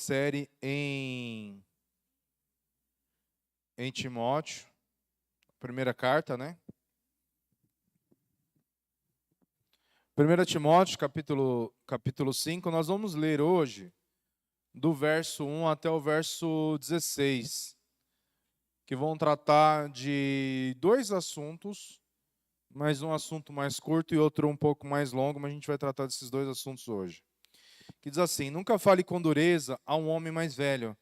série em Timóteo, primeira carta, né? 1 Timóteo, capítulo 5, nós vamos ler hoje do verso 1 até o verso 16, que vão tratar de dois assuntos, mas um assunto mais curto e outro um pouco mais longo, mas a gente vai tratar desses dois assuntos hoje. Que diz assim: nunca fale com dureza a um homem mais velho,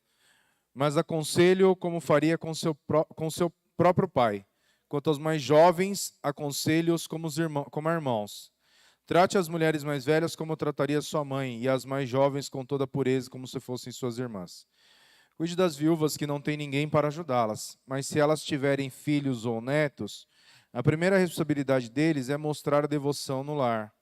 mas aconselhe-o como faria com seu próprio pai. Quanto aos mais jovens, aconselhe-os como irmãos. Trate as mulheres mais velhas como trataria sua mãe, e as mais jovens com toda a pureza, como se fossem suas irmãs. Cuide das viúvas que não têm ninguém para ajudá-las, mas se elas tiverem filhos ou netos, a primeira responsabilidade deles é mostrar a devoção no lar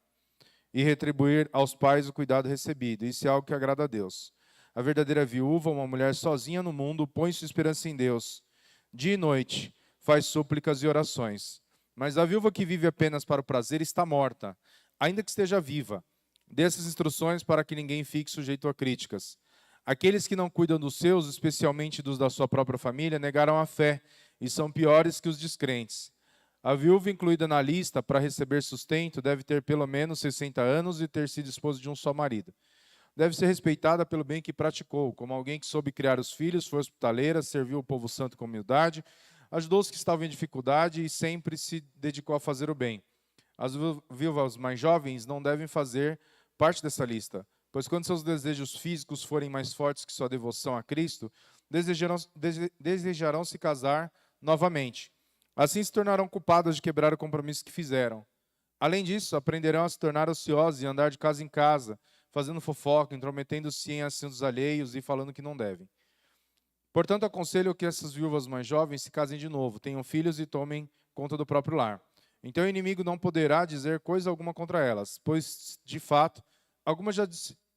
e retribuir aos pais o cuidado recebido. Isso é algo que agrada a Deus. A verdadeira viúva, uma mulher sozinha no mundo, põe sua esperança em Deus. Dia e noite faz súplicas e orações. Mas a viúva que vive apenas para o prazer está morta, ainda que esteja viva. Dê essas instruções para que ninguém fique sujeito a críticas. Aqueles que não cuidam dos seus, especialmente dos da sua própria família, negaram a fé e são piores que os descrentes. A viúva incluída na lista para receber sustento deve ter pelo menos 60 anos e ter sido esposa de um só marido. Deve ser respeitada pelo bem que praticou, como alguém que soube criar os filhos, foi hospitaleira, serviu o povo santo com humildade, ajudou os que estavam em dificuldade e sempre se dedicou a fazer o bem. As viúvas mais jovens não devem fazer parte dessa lista, pois quando seus desejos físicos forem mais fortes que sua devoção a Cristo, desejarão se casar novamente. Assim se tornarão culpadas de quebrar o compromisso que fizeram. Além disso, aprenderão a se tornar ociosos e andar de casa em casa, fazendo fofoca, intrometendo-se em assuntos alheios e falando que não devem. Portanto, aconselho que essas viúvas mais jovens se casem de novo, tenham filhos e tomem conta do próprio lar. Então o inimigo não poderá dizer coisa alguma contra elas, pois, de fato, algumas já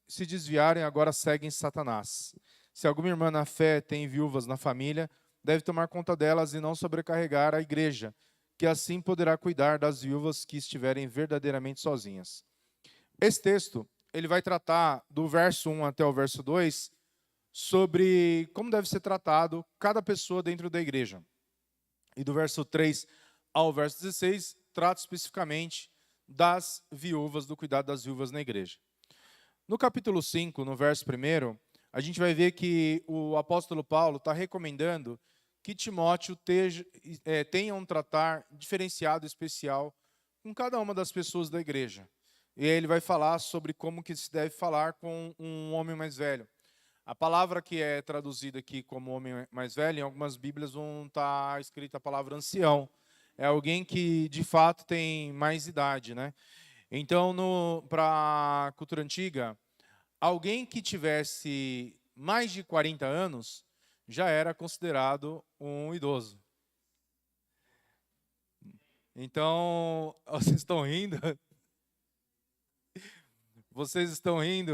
se desviaram e agora seguem Satanás. Se alguma irmã na fé tem viúvas na família, deve tomar conta delas e não sobrecarregar a igreja, que assim poderá cuidar das viúvas que estiverem verdadeiramente sozinhas. Esse texto, ele vai tratar do verso 1 até o verso 2 sobre como deve ser tratado cada pessoa dentro da igreja. E do verso 3 ao verso 16, trata especificamente das viúvas, do cuidado das viúvas na igreja. No capítulo 5, no verso 1, a gente vai ver que o apóstolo Paulo está recomendando que Timóteo tenha um tratar diferenciado, especial, com cada uma das pessoas da igreja. E ele vai falar sobre como que se deve falar com um homem mais velho. A palavra que é traduzida aqui como homem mais velho, em algumas bíblias vão estar escrita a palavra ancião. É alguém que, de fato, tem mais idade, né? Então, para a cultura antiga, alguém que tivesse mais de 40 anos já era considerado um idoso. Então, vocês estão rindo? Vocês estão rindo?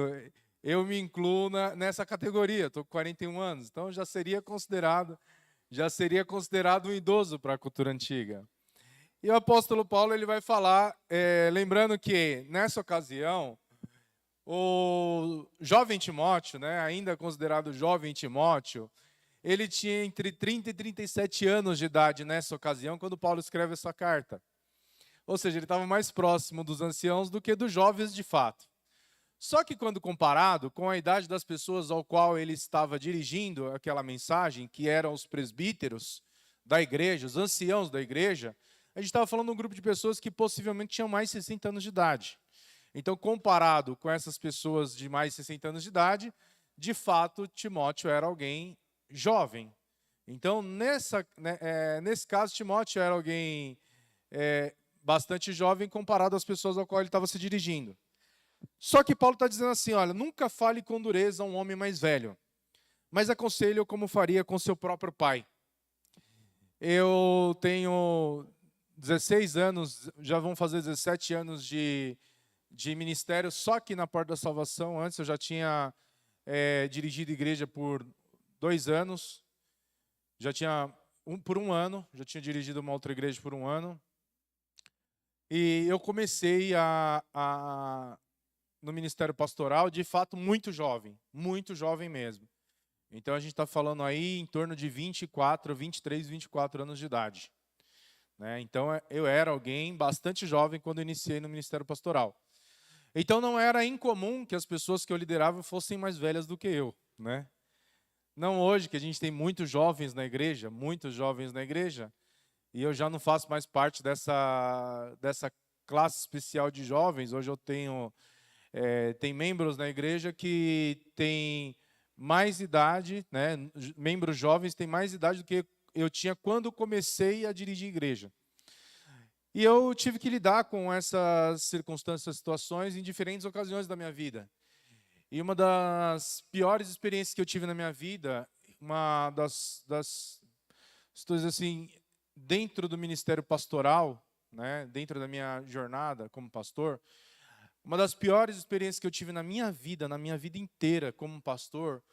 Eu me incluo nessa categoria, estou com 41 anos, então já seria considerado um idoso para a cultura antiga. E o apóstolo Paulo ele vai falar, lembrando que nessa ocasião, o jovem Timóteo, né, ainda considerado jovem Timóteo, ele tinha entre 30 e 37 anos de idade nessa ocasião, quando Paulo escreve essa carta. Ou seja, ele estava mais próximo dos anciãos do que dos jovens de fato. Só que quando comparado com a idade das pessoas ao qual ele estava dirigindo aquela mensagem, que eram os presbíteros da igreja, os anciãos da igreja, a gente estava falando de um grupo de pessoas que possivelmente tinham mais de 60 anos de idade. Então, comparado com essas pessoas de mais de 60 anos de idade, de fato, Timóteo era alguém jovem. Então, nesse caso, Timóteo era alguém bastante jovem comparado às pessoas ao qual ele estava se dirigindo. Só que Paulo está dizendo assim, olha, nunca fale com dureza a um homem mais velho, mas aconselhe-o como faria com seu próprio pai. Eu tenho 16 anos, já vão fazer 17 anos de ministério só aqui na Porta da Salvação. Antes eu já tinha dirigido igreja por 2 anos, por um ano, já tinha dirigido uma outra igreja por um ano. E eu comecei a no ministério pastoral, de fato, muito jovem mesmo. Então, a gente está falando aí em torno de 24, 23, 24 anos de idade. Né? Então, eu era alguém bastante jovem quando iniciei no ministério pastoral. Então, não era incomum que as pessoas que eu liderava fossem mais velhas do que eu. Né? Não hoje, que a gente tem muitos jovens na igreja, e eu já não faço mais parte dessa classe especial de jovens. Hoje eu tenho tem membros na igreja que têm mais idade, né? Membros jovens têm mais idade do que eu tinha quando comecei a dirigir igreja. E eu tive que lidar com essas circunstâncias, situações em diferentes ocasiões da minha vida. E uma das piores experiências que eu tive na minha vida, uma das coisas assim, dentro do ministério pastoral, né, dentro da minha jornada como pastor, uma das piores experiências que eu tive na minha vida inteira como pastor,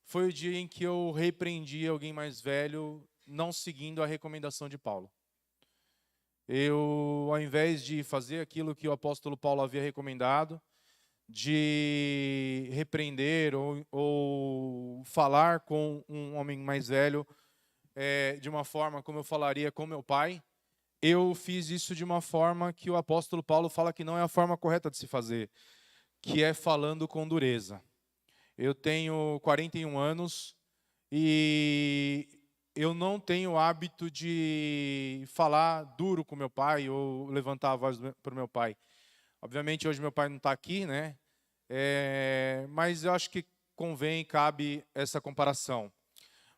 foi o dia em que eu repreendi alguém mais velho não seguindo a recomendação de Paulo. Eu, ao invés de fazer aquilo que o apóstolo Paulo havia recomendado, de repreender ou falar com um homem mais velho de uma forma como eu falaria com meu pai, eu fiz isso de uma forma que o apóstolo Paulo fala que não é a forma correta de se fazer, que é falando com dureza. Eu tenho 41 anos e eu não tenho o hábito de falar duro com meu pai ou levantar a voz para o meu pai. Obviamente, hoje meu pai não está aqui, né? Mas eu acho que convém, cabe essa comparação.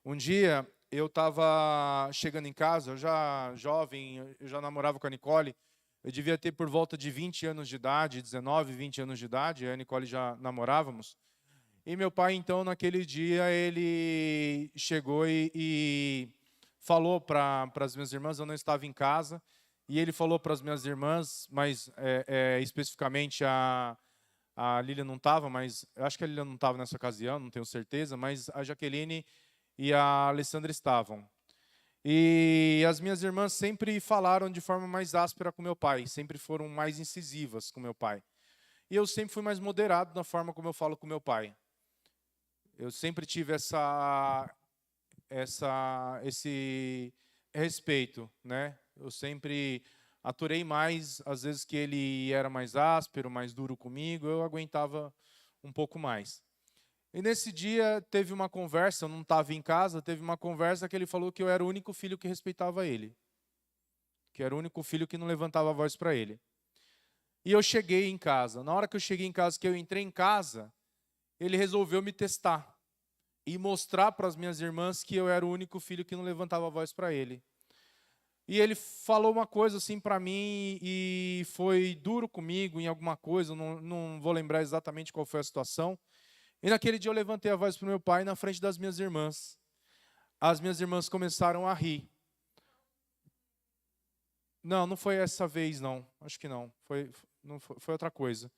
Um dia, eu estava chegando em casa, eu já jovem, eu já namorava com a Nicole, eu devia ter por volta de 20 anos de idade, 19, 20 anos de idade, eu e a Nicole já namorávamos. E meu pai, então, naquele dia, ele chegou e falou para as minhas irmãs, eu não estava em casa, e ele falou para as minhas irmãs, mas especificamente a Lília não estava, mas eu acho que a Lília não estava nessa ocasião, não tenho certeza, mas a Jaqueline e a Alessandra estavam. E as minhas irmãs sempre falaram de forma mais áspera com meu pai, sempre foram mais incisivas com meu pai. E eu sempre fui mais moderado na forma como eu falo com meu pai. Eu sempre tive esse respeito, né? Eu sempre aturei mais, às vezes que ele era mais áspero, mais duro comigo, eu aguentava um pouco mais. E nesse dia teve uma conversa, eu não estava em casa, teve uma conversa que ele falou que eu era o único filho que respeitava ele. Que era o único filho que não levantava a voz para ele. E eu cheguei em casa. Na hora que eu cheguei em casa, que eu entrei em casa, ele resolveu me testar e mostrar para as minhas irmãs que eu era o único filho que não levantava a voz para ele. E ele falou uma coisa assim para mim e foi duro comigo em alguma coisa, não vou lembrar exatamente qual foi a situação. E naquele dia eu levantei a voz para o meu pai na frente das minhas irmãs. As minhas irmãs começaram a rir. Não foi essa vez, não. Acho que não. Foi outra coisa.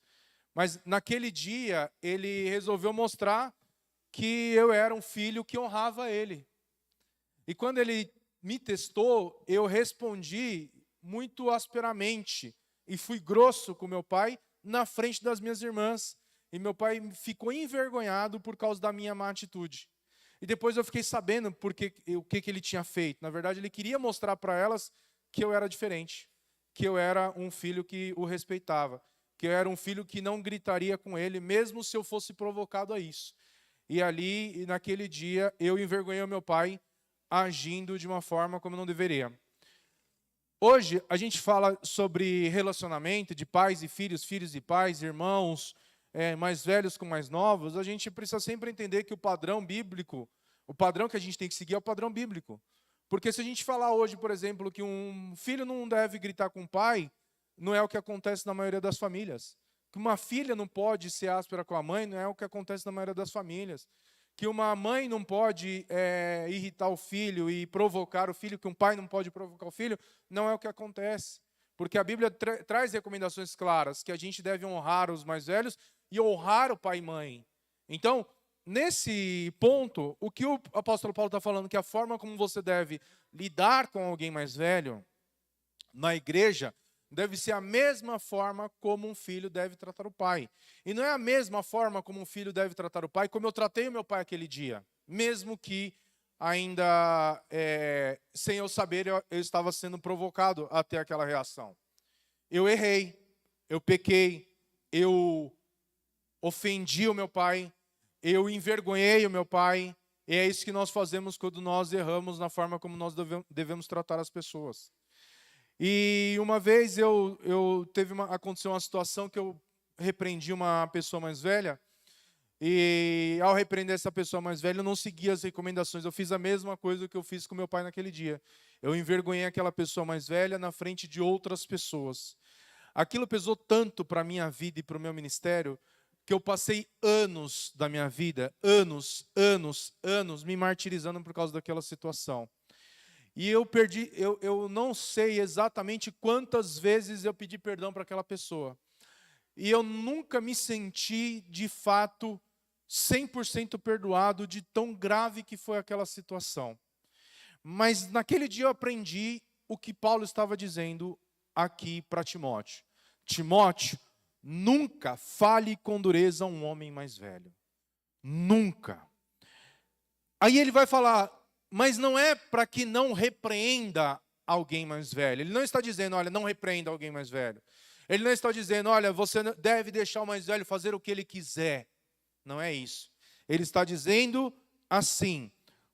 Mas naquele dia ele resolveu mostrar que eu era um filho que honrava ele. E quando ele me testou, eu respondi muito asperamente e fui grosso com meu pai na frente das minhas irmãs. E meu pai ficou envergonhado por causa da minha má atitude. E depois eu fiquei sabendo o que ele tinha feito. Na verdade, ele queria mostrar para elas que eu era diferente, que eu era um filho que o respeitava, que eu era um filho que não gritaria com ele, mesmo se eu fosse provocado a isso. E ali, naquele dia, eu envergonhei o meu pai agindo de uma forma como não deveria. Hoje, a gente fala sobre relacionamento de pais e filhos, filhos e pais, irmãos, mais velhos com mais novos. A gente precisa sempre entender que o padrão bíblico, o padrão que a gente tem que seguir é o padrão bíblico. Porque se a gente falar hoje, por exemplo, que um filho não deve gritar com o pai, não é o que acontece na maioria das famílias. Que uma filha não pode ser áspera com a mãe, não é o que acontece na maioria das famílias. Que uma mãe não pode irritar o filho e provocar o filho, que um pai não pode provocar o filho, não é o que acontece. Porque a Bíblia traz recomendações claras, que a gente deve honrar os mais velhos e honrar o pai e mãe. Então, nesse ponto, o que o apóstolo Paulo está falando, que a forma como você deve lidar com alguém mais velho na igreja, deve ser a mesma forma como um filho deve tratar o pai. E não é a mesma forma como um filho deve tratar o pai como eu tratei o meu pai aquele dia. Mesmo que ainda, sem eu saber, eu estava sendo provocado a ter aquela reação. Eu errei, eu pequei, eu ofendi o meu pai, eu envergonhei o meu pai. E é isso que nós fazemos quando nós erramos na forma como nós devemos tratar as pessoas. E uma vez aconteceu uma situação que eu repreendi uma pessoa mais velha, e ao repreender essa pessoa mais velha, eu não segui as recomendações. Eu fiz a mesma coisa que eu fiz com meu pai naquele dia. Eu envergonhei aquela pessoa mais velha na frente de outras pessoas. Aquilo pesou tanto para a minha vida e para o meu ministério, que eu passei anos da minha vida, anos, me martirizando por causa daquela situação. E eu não sei exatamente quantas vezes eu pedi perdão para aquela pessoa. E eu nunca me senti, de fato, 100% perdoado de tão grave que foi aquela situação. Mas naquele dia eu aprendi o que Paulo estava dizendo aqui para Timóteo. Timóteo, nunca fale com dureza a um homem mais velho. Nunca. Aí ele vai falar, mas não é para que não repreenda alguém mais velho. Ele não está dizendo, olha, não repreenda alguém mais velho. Ele não está dizendo, olha, você deve deixar o mais velho fazer o que ele quiser. Não é isso. Ele está dizendo assim,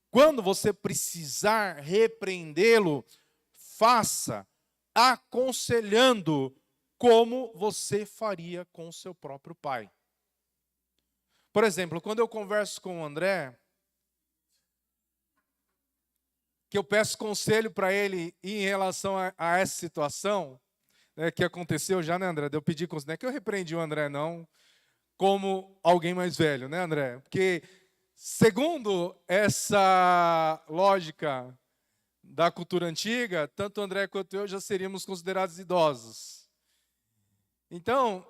quando você precisar repreendê-lo, faça, aconselhando como você faria com o seu próprio pai. Por exemplo, quando eu converso com o André, que eu peço conselho para ele em relação a essa situação, né, que aconteceu já, né, André? Eu pedi conselho, não é que eu repreendi o André, não, como alguém mais velho, né, André? Porque, segundo essa lógica da cultura antiga, tanto o André quanto eu já seríamos considerados idosos. Então,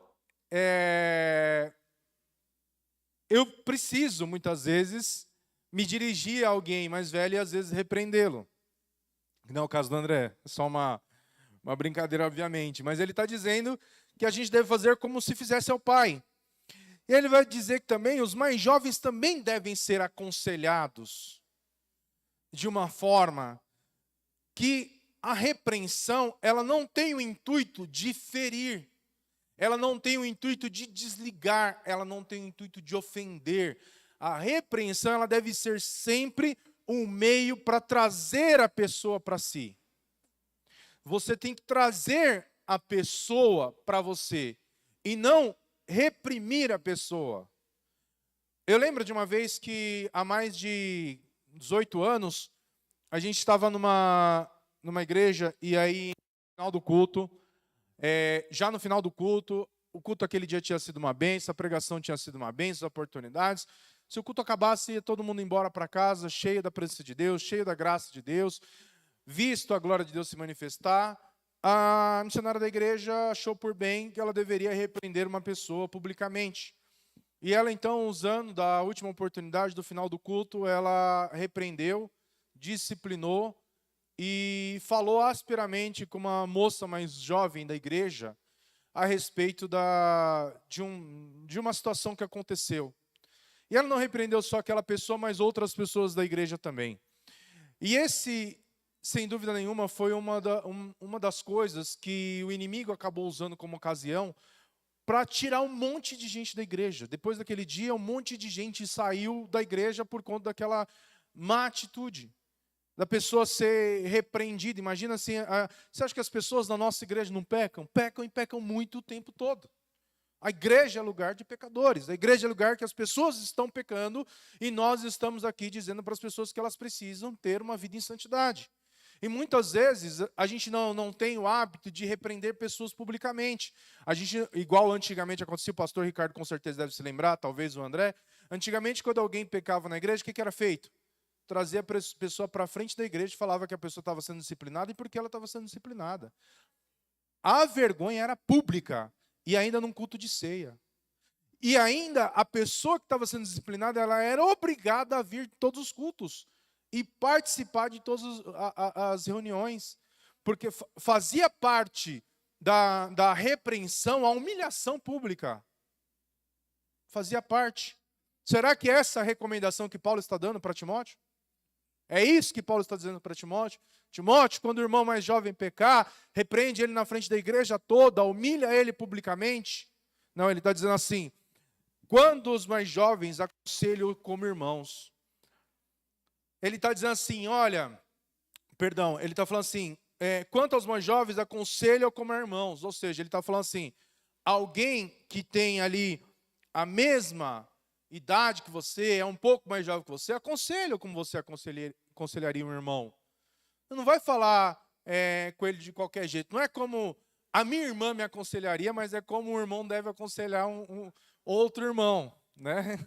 eu preciso, muitas vezes, me dirigir a alguém mais velho e, às vezes, repreendê-lo. Não é o caso do André, é só uma brincadeira, obviamente. Mas ele está dizendo que a gente deve fazer como se fizesse ao pai. E ele vai dizer que também os mais jovens também devem ser aconselhados de uma forma que a repreensão, ela não tem o intuito de ferir, ela não tem o intuito de desligar, ela não tem o intuito de ofender. A repreensão, ela deve ser sempre um meio para trazer a pessoa para si. Você tem que trazer a pessoa para você e não reprimir a pessoa. Eu lembro de uma vez que há mais de 18 anos, a gente estava numa igreja e aí, no final do culto, já no final do culto, o culto aquele dia tinha sido uma bênção, a pregação tinha sido uma bênção, as oportunidades. Se o culto acabasse, ia todo mundo embora para casa, cheio da presença de Deus, cheio da graça de Deus, visto a glória de Deus se manifestar. A missionária da igreja achou por bem que ela deveria repreender uma pessoa publicamente. E ela então, usando da última oportunidade do final do culto, ela repreendeu, disciplinou e falou asperamente com uma moça mais jovem da igreja a respeito de uma situação que aconteceu. E ela não repreendeu só aquela pessoa, mas outras pessoas da igreja também. E esse, sem dúvida nenhuma, foi uma das coisas que o inimigo acabou usando como ocasião para tirar um monte de gente da igreja. Depois daquele dia, um monte de gente saiu da igreja por conta daquela má atitude, da pessoa ser repreendida. Imagina assim, você acha que as pessoas na nossa igreja não pecam? Pecam e pecam muito o tempo todo. A igreja é lugar de pecadores, a igreja é lugar que as pessoas estão pecando e nós estamos aqui dizendo para as pessoas que elas precisam ter uma vida em santidade. E muitas vezes a gente não tem o hábito de repreender pessoas publicamente. A gente, igual antigamente acontecia, o pastor Ricardo com certeza deve se lembrar, talvez o André. Antigamente, quando alguém pecava na igreja, o que era feito? Trazia a pessoa para frente da igreja e falava que a pessoa estava sendo disciplinada e por que ela estava sendo disciplinada. A vergonha era pública e ainda num culto de ceia. E ainda a pessoa que estava sendo disciplinada, ela era obrigada a vir de todos os cultos e participar de todas as reuniões, porque fazia parte da repreensão, a humilhação pública. Fazia parte. Será que essa é a recomendação que Paulo está dando para Timóteo? É isso que Paulo está dizendo para Timóteo? Timóteo, quando o irmão mais jovem pecar, repreende ele na frente da igreja toda, humilha ele publicamente. Não, ele está dizendo assim, quando os mais jovens, aconselho como irmãos. Ele está dizendo assim, olha, perdão, ele está falando assim, quanto aos mais jovens, aconselho como irmãos. Ou seja, ele está falando assim, alguém que tem ali a mesma idade que você, é um pouco mais jovem que você, aconselho como você aconselharia um irmão. Você não vai falar com ele de qualquer jeito. Não é como a minha irmã me aconselharia, mas é como um irmão deve aconselhar um outro irmão, né?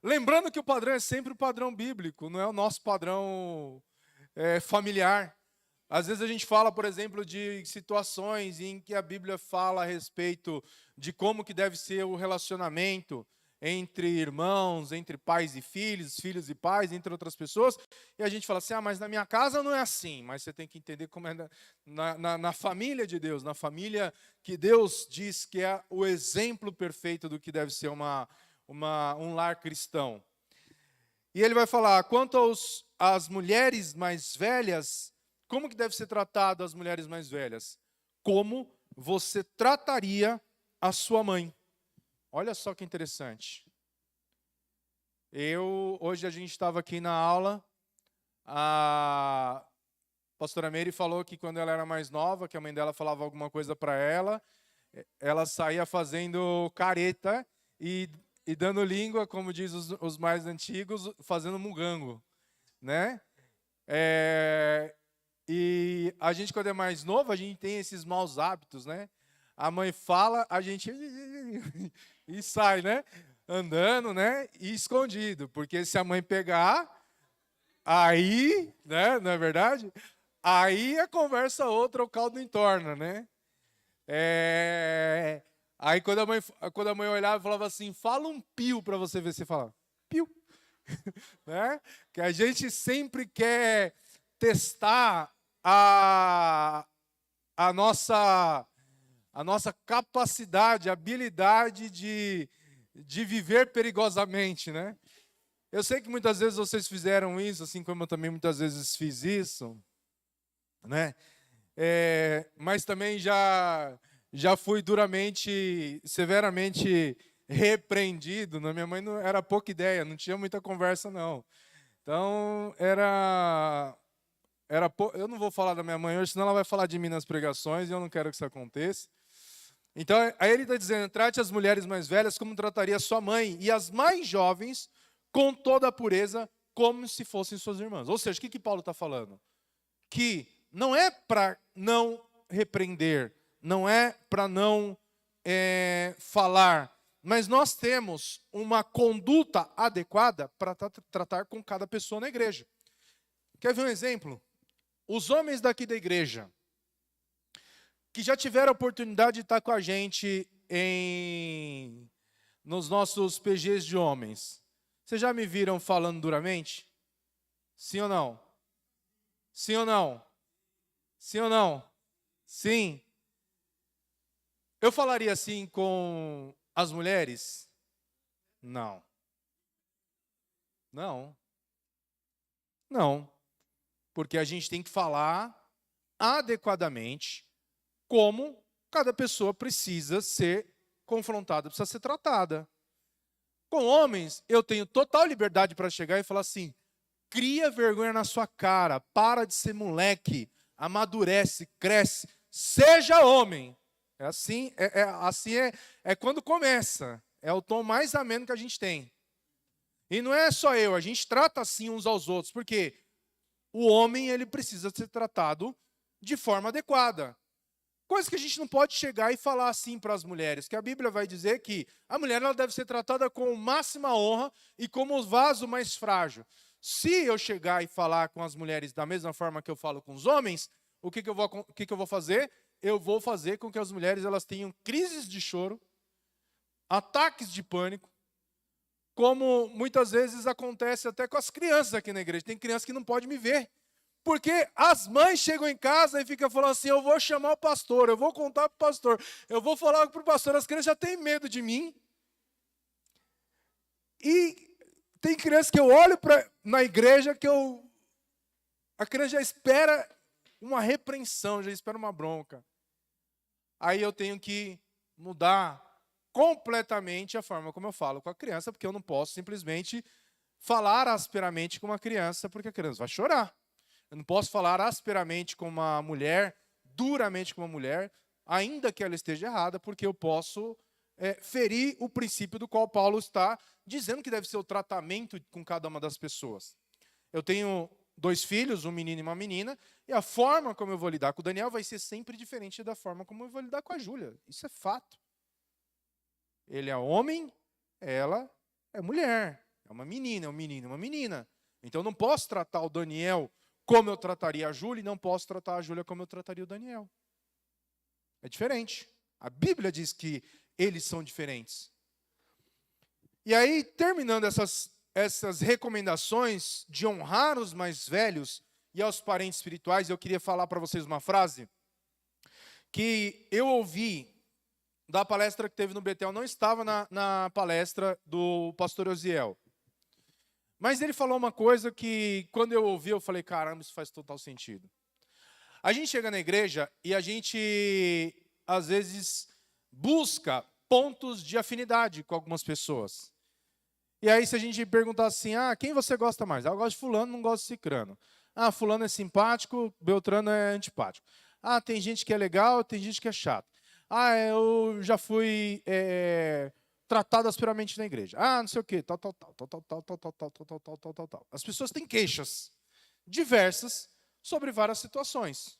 Lembrando que o padrão é sempre o padrão bíblico, não é o nosso padrão familiar. Às vezes a gente fala, por exemplo, de situações em que a Bíblia fala a respeito de como que deve ser o relacionamento entre irmãos, entre pais e filhos, filhos e pais, entre outras pessoas, e a gente fala assim, mas na minha casa não é assim, mas você tem que entender como é na família de Deus, na família que Deus diz que é o exemplo perfeito do que deve ser um lar cristão. E ele vai falar, quanto às mulheres mais velhas, como que deve ser tratado as mulheres mais velhas? Como você trataria a sua mãe. Olha só que interessante. Hoje a gente estava aqui na aula, a pastora Meire falou que quando ela era mais nova, que a mãe dela falava alguma coisa para ela, ela saía fazendo careta e dando língua, como diz os mais antigos, fazendo mugango, né? E a gente, quando é mais novo, a gente tem esses maus hábitos, né? A mãe fala, a gente e sai, né? Andando, né? E escondido, porque se a mãe pegar, aí, né? Não é verdade? Aí a conversa outra, o caldo entorna, né? Aí quando a mãe olhava, falava assim, fala um pio para você ver se fala. Pio. Né? Que a gente sempre quer testar a nossa capacidade, habilidade de viver perigosamente, né? Eu sei que muitas vezes vocês fizeram isso, assim como eu também muitas vezes fiz isso, né? Mas também já fui severamente repreendido. Na minha mãe não era pouca ideia, não tinha muita conversa não. Então eu não vou falar da minha mãe hoje, senão ela vai falar de mim nas pregações e eu não quero que isso aconteça. Então, aí ele está dizendo, trate as mulheres mais velhas como trataria sua mãe, e as mais jovens com toda a pureza, como se fossem suas irmãs. Ou seja, o que Paulo está falando? Que não é para não repreender, não é para não falar, mas nós temos uma conduta adequada para tratar com cada pessoa na igreja. Quer ver um exemplo? Os homens daqui da igreja, que já tiveram a oportunidade de estar com a gente nos nossos PGs de homens, vocês já me viram falando duramente? Sim ou não? Sim ou não? Sim ou não? Sim. Eu falaria assim com as mulheres? Não. Não. Não. Porque a gente tem que falar adequadamente como cada pessoa precisa ser confrontada, precisa ser tratada. Com homens, eu tenho total liberdade para chegar e falar assim, cria vergonha na sua cara, para de ser moleque, amadurece, cresce, seja homem. É assim, é quando começa. É o tom mais ameno que a gente tem. E não é só eu, a gente trata assim uns aos outros, porque o homem ele precisa ser tratado de forma adequada. Coisa que a gente não pode chegar e falar assim para as mulheres, que a Bíblia vai dizer que a mulher ela deve ser tratada com máxima honra e como o vaso mais frágil. Se eu chegar e falar com as mulheres da mesma forma que eu falo com os homens, o que eu vou fazer? Eu vou fazer com que as mulheres elas tenham crises de choro, ataques de pânico, como muitas vezes acontece até com as crianças aqui na igreja. Tem criança que não pode me ver, Porque as mães chegam em casa e ficam falando assim, eu vou chamar o pastor, eu vou contar para o pastor, eu vou falar para o pastor, as crianças já têm medo de mim. E tem crianças que eu olho na igreja a criança já espera uma repreensão, já espera uma bronca. Aí eu tenho que mudar completamente a forma como eu falo com a criança, porque eu não posso simplesmente falar asperamente com uma criança, porque a criança vai chorar. Eu não posso falar asperamente com uma mulher, duramente com uma mulher, ainda que ela esteja errada, porque eu posso ferir o princípio do qual Paulo está dizendo que deve ser o tratamento com cada uma das pessoas. Eu tenho 2 filhos, um menino e uma menina, e a forma como eu vou lidar com o Daniel vai ser sempre diferente da forma como eu vou lidar com a Júlia. Isso é fato. Ele é homem, ela é mulher. É uma menina, é um menino e uma menina. Então eu não posso tratar o Daniel como eu trataria a Júlia e não posso tratar a Júlia como eu trataria o Daniel. É diferente. A Bíblia diz que eles são diferentes. E aí, terminando essas recomendações de honrar os mais velhos e aos parentes espirituais, eu queria falar para vocês uma frase que eu ouvi da palestra que teve no Betel. Não estava na palestra do pastor Osiel. Mas ele falou uma coisa que, quando eu ouvi, eu falei, caramba, isso faz total sentido. A gente chega na igreja e a gente, às vezes, busca pontos de afinidade com algumas pessoas. E aí, se a gente perguntar assim, quem você gosta mais? Eu gosto de fulano, não gosto de cicrano. Fulano é simpático, Beltrano é antipático. Tem gente que é legal, tem gente que é chato. Eu já fui tratado asperamente na igreja. Não sei o quê, tal. As pessoas têm queixas diversas sobre várias situações.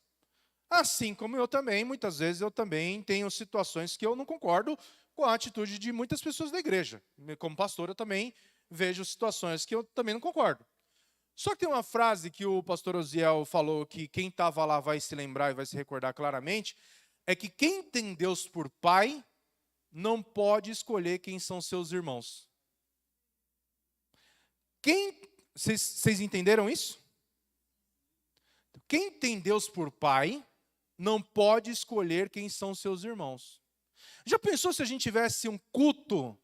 Assim como eu também, muitas vezes eu também tenho situações que eu não concordo com a atitude de muitas pessoas da igreja. Como pastor, eu também vejo situações que eu também não concordo. Só que tem uma frase que o pastor Osiel falou, que quem estava lá vai se lembrar e vai se recordar claramente, é que quem tem Deus por pai não pode escolher quem são seus irmãos. Vocês entenderam isso? Quem tem Deus por pai não pode escolher quem são seus irmãos. Já pensou se a gente tivesse um culto,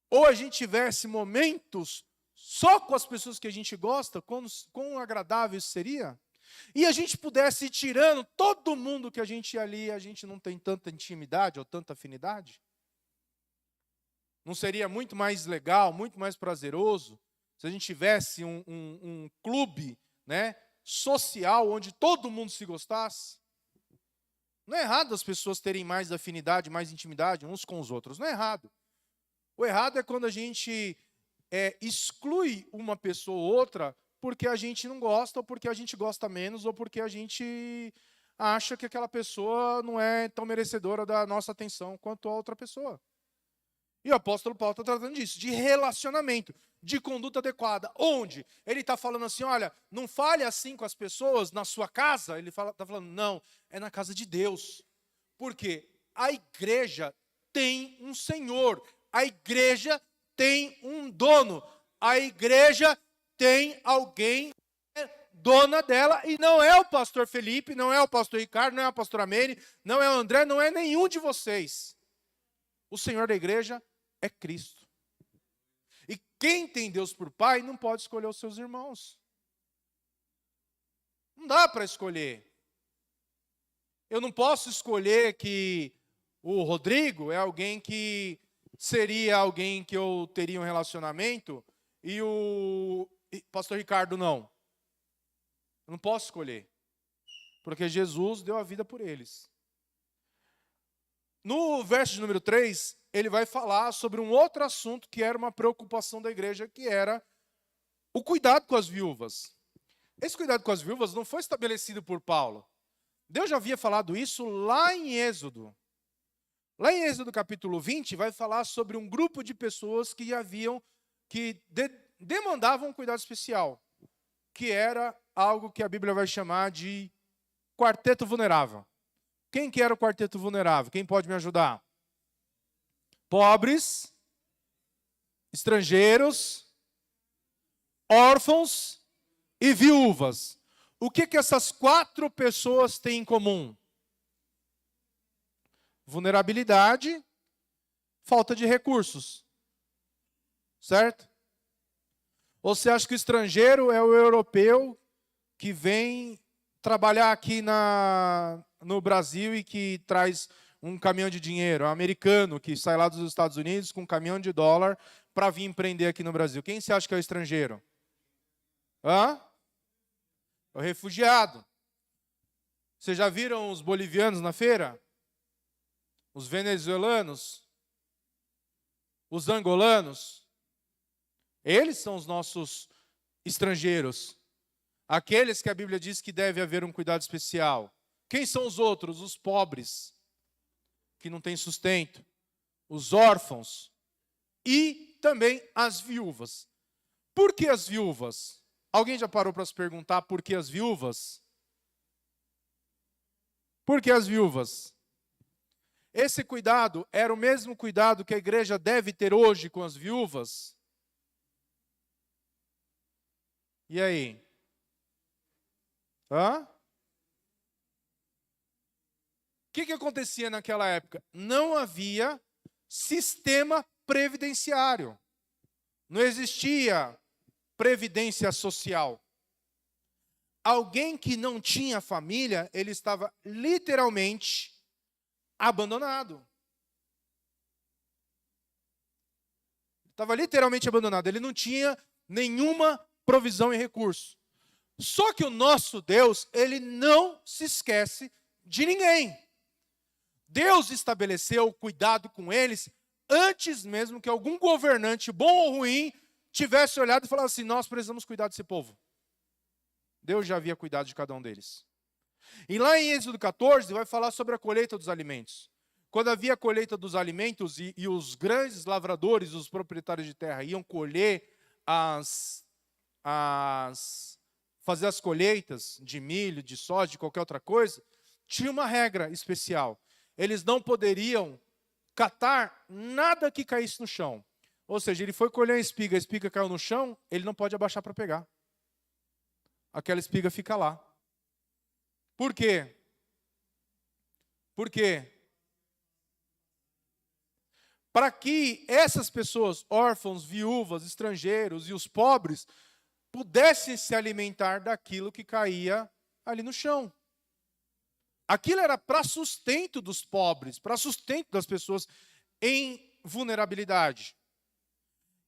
ou a gente tivesse momentos só com as pessoas que a gente gosta, quão agradável isso seria? E a gente pudesse ir tirando todo mundo que a gente ali, a gente não tem tanta intimidade ou tanta afinidade? Não seria muito mais legal, muito mais prazeroso, se a gente tivesse um clube, social, onde todo mundo se gostasse? Não é errado as pessoas terem mais afinidade, mais intimidade uns com os outros. Não é errado. O errado é quando a gente exclui uma pessoa ou outra porque a gente não gosta, ou porque a gente gosta menos, ou porque a gente acha que aquela pessoa não é tão merecedora da nossa atenção quanto a outra pessoa. E o apóstolo Paulo está tratando disso, de relacionamento, de conduta adequada. Onde? Ele está falando assim, olha, não fale assim com as pessoas na sua casa. Ele está falando, não, é na casa de Deus. Porque a igreja tem um Senhor, a igreja tem um dono, a igreja tem alguém dona dela, e não é o pastor Felipe, não é o pastor Ricardo, não é a pastora Mene, não é o André, não é nenhum de vocês. O Senhor da igreja é Cristo. E quem tem Deus por pai não pode escolher os seus irmãos. Não dá para escolher. Eu não posso escolher que o Rodrigo é alguém que seria alguém que eu teria um relacionamento e o pastor Ricardo não. Eu não posso escolher. Porque Jesus deu a vida por eles. No verso de número 3, ele vai falar sobre um outro assunto que era uma preocupação da igreja, que era o cuidado com as viúvas. Esse cuidado com as viúvas não foi estabelecido por Paulo. Deus já havia falado isso lá em Êxodo. Lá em Êxodo capítulo 20, vai falar sobre um grupo de pessoas que demandavam um cuidado especial, que era algo que a Bíblia vai chamar de quarteto vulnerável. Quem que era o quarteto vulnerável? Quem pode me ajudar? Pobres, estrangeiros, órfãos e viúvas. O que essas 4 pessoas têm em comum? Vulnerabilidade, falta de recursos. Certo? Ou você acha que o estrangeiro é o europeu que vem trabalhar aqui no Brasil e que traz um caminhão de dinheiro? É o americano que sai lá dos Estados Unidos com um caminhão de dólar para vir empreender aqui no Brasil. Quem você acha que é o estrangeiro? Hã? É o refugiado. Vocês já viram os bolivianos na feira? Os venezuelanos? Os angolanos? Eles são os nossos estrangeiros. Aqueles que a Bíblia diz que deve haver um cuidado especial. Quem são os outros? Os pobres, que não têm sustento. Os órfãos. E também as viúvas. Por que as viúvas? Alguém já parou para se perguntar por que as viúvas? Por que as viúvas? Esse cuidado era o mesmo cuidado que a igreja deve ter hoje com as viúvas? E aí? Hã? O que acontecia naquela época? Não havia sistema previdenciário. Não existia previdência social. Alguém que não tinha família, ele estava literalmente abandonado. Estava literalmente abandonado. Ele não tinha nenhuma provisão e recurso. Só que o nosso Deus, ele não se esquece de ninguém. Deus estabeleceu cuidado com eles antes mesmo que algum governante, bom ou ruim, tivesse olhado e falado assim: nós precisamos cuidar desse povo. Deus já havia cuidado de cada um deles. E lá em Êxodo 14 vai falar sobre a colheita dos alimentos. Quando havia a colheita dos alimentos e os grandes lavradores, os proprietários de terra, iam colher fazer as colheitas de milho, de soja, de qualquer outra coisa, tinha uma regra especial. Eles não poderiam catar nada que caísse no chão. Ou seja, ele foi colher a espiga caiu no chão, ele não pode abaixar para pegar. Aquela espiga fica lá. Por quê? Por quê? Para que essas pessoas, órfãos, viúvas, estrangeiros e os pobres, pudessem se alimentar daquilo que caía ali no chão. Aquilo era para sustento dos pobres, para sustento das pessoas em vulnerabilidade.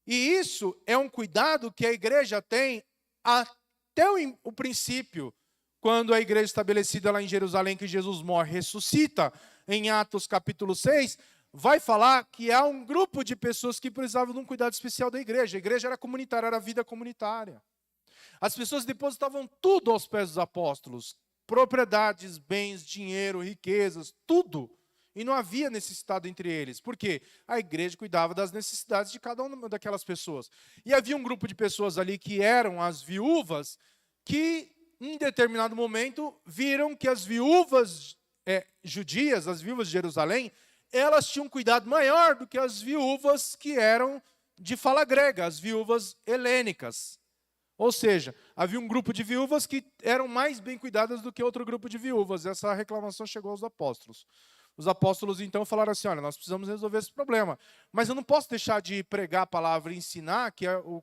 E isso é um cuidado que a igreja tem até o princípio, quando a igreja estabelecida lá em Jerusalém, que Jesus morre, ressuscita, em Atos capítulo 6, vai falar que há um grupo de pessoas que precisavam de um cuidado especial da igreja. A igreja era comunitária, era vida comunitária. As pessoas depositavam tudo aos pés dos apóstolos. Propriedades, bens, dinheiro, riquezas, tudo. E não havia necessidade entre eles. Por quê? A igreja cuidava das necessidades de cada uma daquelas pessoas. E havia um grupo de pessoas ali que eram as viúvas, que em determinado momento viram que as viúvas judias, as viúvas de Jerusalém, elas tinham um cuidado maior do que as viúvas que eram de fala grega, as viúvas helênicas. Ou seja, havia um grupo de viúvas que eram mais bem cuidadas do que outro grupo de viúvas. Essa reclamação chegou aos apóstolos. Os apóstolos, então, falaram assim: olha, nós precisamos resolver esse problema. Mas eu não posso deixar de pregar a palavra e ensinar, que é o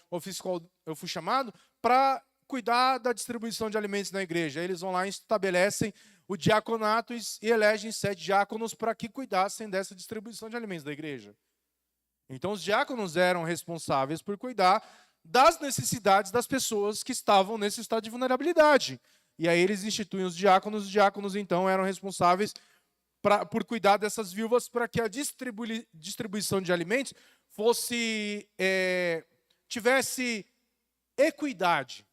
ofício qual eu fui chamado, para cuidar da distribuição de alimentos na igreja. Eles vão lá e estabelecem o diaconato e elegem 7 diáconos para que cuidassem dessa distribuição de alimentos da igreja. Então, os diáconos eram responsáveis por cuidar das necessidades das pessoas que estavam nesse estado de vulnerabilidade. E aí eles instituem os diáconos então eram responsáveis por cuidar dessas viúvas para que a distribuição de alimentos tivesse equidade,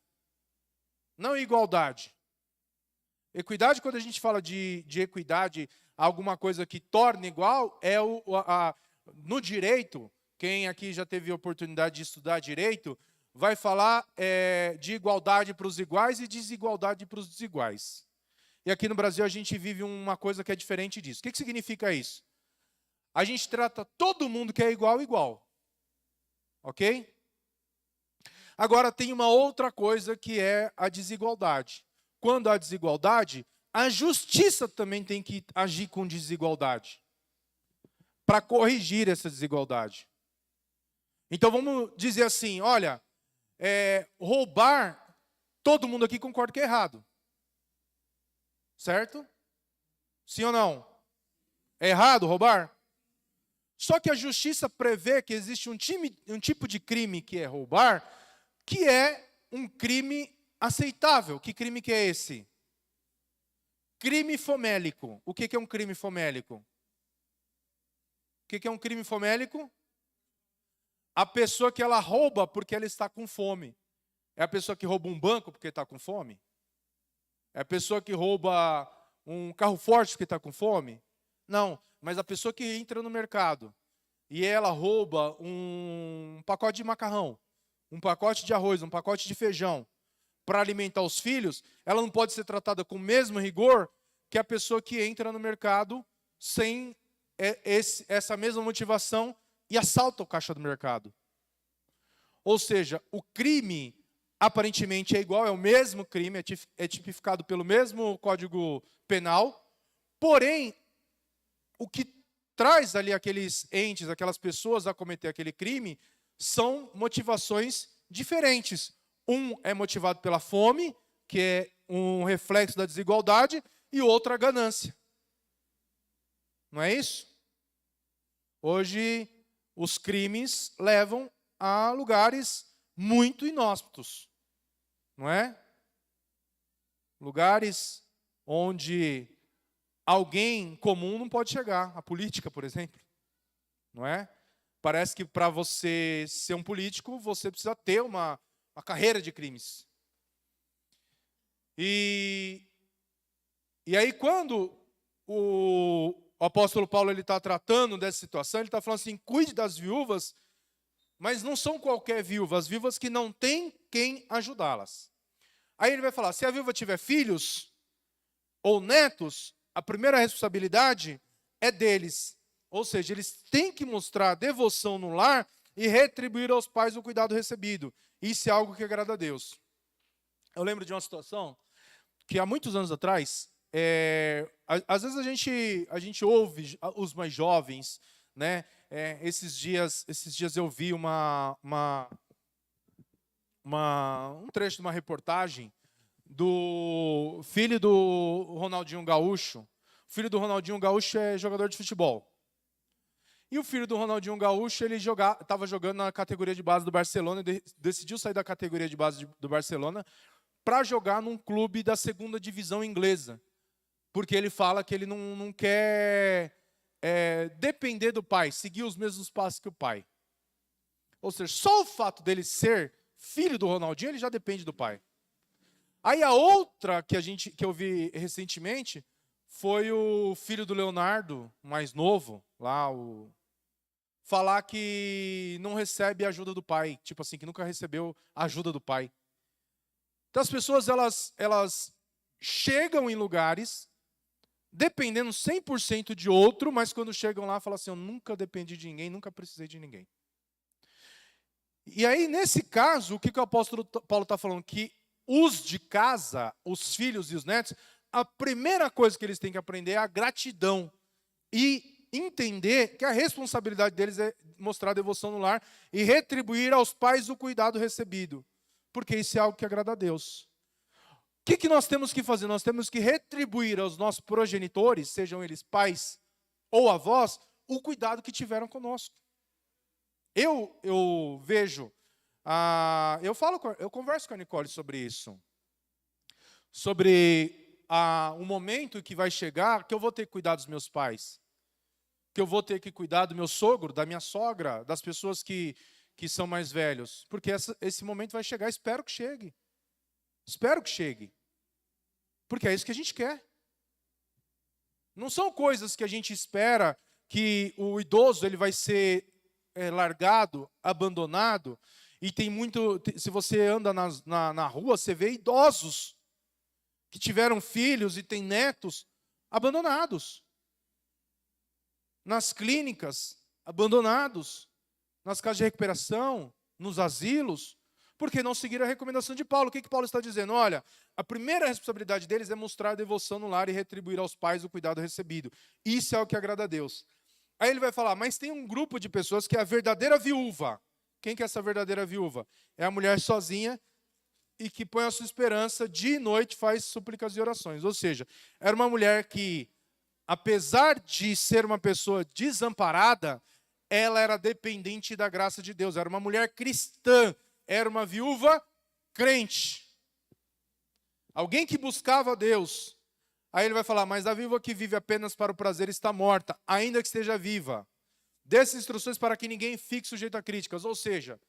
não igualdade. Equidade, quando a gente fala de equidade, alguma coisa que torna igual, no direito. Quem aqui já teve a oportunidade de estudar direito, vai falar de igualdade para os iguais e desigualdade para os desiguais. E aqui no Brasil a gente vive uma coisa que é diferente disso. O que significa isso? A gente trata todo mundo que é igual, igual. Ok? Agora, tem uma outra coisa que é a desigualdade. Quando há desigualdade, a justiça também tem que agir com desigualdade, para corrigir essa desigualdade. Então, vamos dizer assim, olha, roubar, todo mundo aqui concorda que é errado. Certo? Sim ou não? É errado roubar? Só que a justiça prevê que existe um tipo de crime que é roubar, que é um crime aceitável. Que crime que é esse? Crime fomélico. O que é um crime fomélico? O que é um crime fomélico? A pessoa que ela rouba porque ela está com fome. É a pessoa que rouba um banco porque está com fome? É a pessoa que rouba um carro forte porque está com fome? Não, mas a pessoa que entra no mercado e ela rouba um pacote de macarrão, um pacote de arroz, um pacote de feijão para alimentar os filhos, ela não pode ser tratada com o mesmo rigor que a pessoa que entra no mercado sem essa mesma motivação e assalta o caixa do mercado. Ou seja, o crime aparentemente é igual, é o mesmo crime, é tipificado pelo mesmo Código Penal, porém, o que traz ali aqueles entes, aquelas pessoas a cometer aquele crime, são motivações diferentes. Um é motivado pela fome, que é um reflexo da desigualdade, e outro a ganância. Não é isso? Hoje, os crimes levam a lugares muito inóspitos, não é? Lugares onde alguém comum não pode chegar. A política, por exemplo, não é? Parece que para você ser um político, você precisa ter uma carreira de crimes. E aí, quando o apóstolo Paulo está tratando dessa situação, ele está falando assim, cuide das viúvas, mas não são qualquer viúva, as viúvas que não têm quem ajudá-las. Aí ele vai falar, se a viúva tiver filhos ou netos, a primeira responsabilidade é deles. Ou seja, eles têm que mostrar devoção no lar e retribuir aos pais o cuidado recebido. Isso é algo que agrada a Deus. Eu lembro de uma situação que há muitos anos atrás, às vezes a gente ouve os mais jovens, né? Esses dias eu vi um trecho de uma reportagem do filho do Ronaldinho Gaúcho. O filho do Ronaldinho Gaúcho é jogador de futebol. E o filho do Ronaldinho Gaúcho, ele estava jogando na categoria de base do Barcelona, e decidiu sair da categoria de base do Barcelona para jogar num clube da segunda divisão inglesa. Porque ele fala que ele não quer depender do pai, seguir os mesmos passos que o pai. Ou seja, só o fato dele ser filho do Ronaldinho, ele já depende do pai. Aí a outra que eu vi recentemente foi o filho do Leonardo, mais novo, lá, falar que não recebe a ajuda do pai, tipo assim, que nunca recebeu a ajuda do pai. Então as pessoas, elas chegam em lugares dependendo 100% de outro, mas quando chegam lá, falam assim, eu nunca dependi de ninguém, nunca precisei de ninguém. E aí, nesse caso, o que o apóstolo Paulo está falando? Que os de casa, os filhos e os netos, a primeira coisa que eles têm que aprender é a gratidão. E entender que a responsabilidade deles é mostrar devoção no lar e retribuir aos pais o cuidado recebido. Porque isso é algo que agrada a Deus. O que nós temos que fazer? Nós temos que retribuir aos nossos progenitores, sejam eles pais ou avós, o cuidado que tiveram conosco. Eu vejo, eu converso com a Nicole sobre isso. Sobre um momento que vai chegar que eu vou ter que cuidar dos meus pais. Que eu vou ter que cuidar do meu sogro, da minha sogra, das pessoas que são mais velhos. Porque esse momento vai chegar, espero que chegue. Espero que chegue. Porque é isso que a gente quer. Não são coisas que a gente espera que o idoso ele vai ser largado, abandonado. E tem muito... Se você anda na rua, você vê idosos que tiveram filhos e têm netos abandonados. Nas clínicas, abandonados. Nas casas de recuperação, nos asilos. porque não seguiram a recomendação de Paulo. O que Paulo está dizendo? Olha, a primeira responsabilidade deles é mostrar a devoção no lar e retribuir aos pais o cuidado recebido. Isso é o que agrada a Deus. Aí ele vai falar, mas tem um grupo de pessoas que é a verdadeira viúva. Quem que é essa verdadeira viúva? É a mulher sozinha e que põe a sua esperança, dia e noite faz súplicas e orações. Ou seja, era uma mulher que, apesar de ser uma pessoa desamparada, ela era dependente da graça de Deus. Era uma mulher cristã. Era uma viúva crente. Alguém que buscava Deus. Aí ele vai falar, mas a viúva que vive apenas para o prazer está morta, ainda que esteja viva. Dessas instruções para que ninguém fique sujeito a críticas. Ou seja,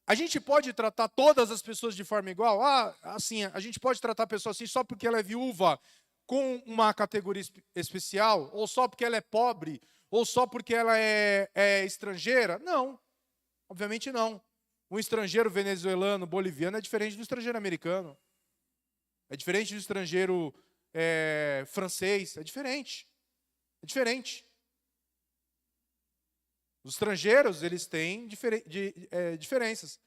a gente pode tratar todas as pessoas de forma igual? Assim, a gente pode tratar a pessoa assim só porque ela é viúva com uma categoria especial? Ou só porque ela é pobre? Ou só porque ela é estrangeira? Não, obviamente não. Um estrangeiro venezuelano, boliviano é diferente do estrangeiro americano. É diferente do estrangeiro francês. É diferente. É diferente. Os estrangeiros, eles têm diferenças.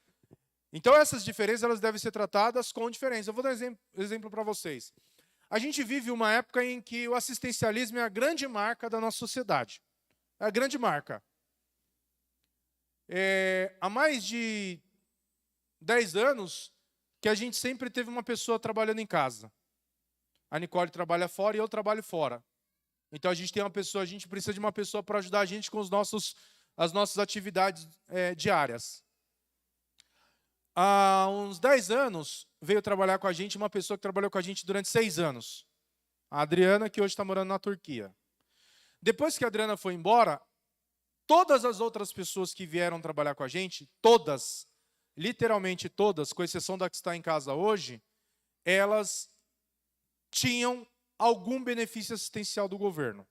Então, essas diferenças elas devem ser tratadas com diferença. Eu vou dar um exemplo para vocês. A gente vive uma época em que o assistencialismo é a grande marca da nossa sociedade. É a grande marca. Há mais de 10 anos que a gente sempre teve uma pessoa trabalhando em casa. A Nicole trabalha fora e eu trabalho fora. Então, a gente precisa de uma pessoa para ajudar a gente com as nossas atividades diárias. Há uns 10 anos, veio trabalhar com a gente uma pessoa que trabalhou com a gente durante 6 anos. A Adriana, que hoje está morando na Turquia. Depois que a Adriana foi embora, todas as outras pessoas que vieram trabalhar com a gente, todas, literalmente todas, com exceção da que está em casa hoje, elas tinham algum benefício assistencial do governo.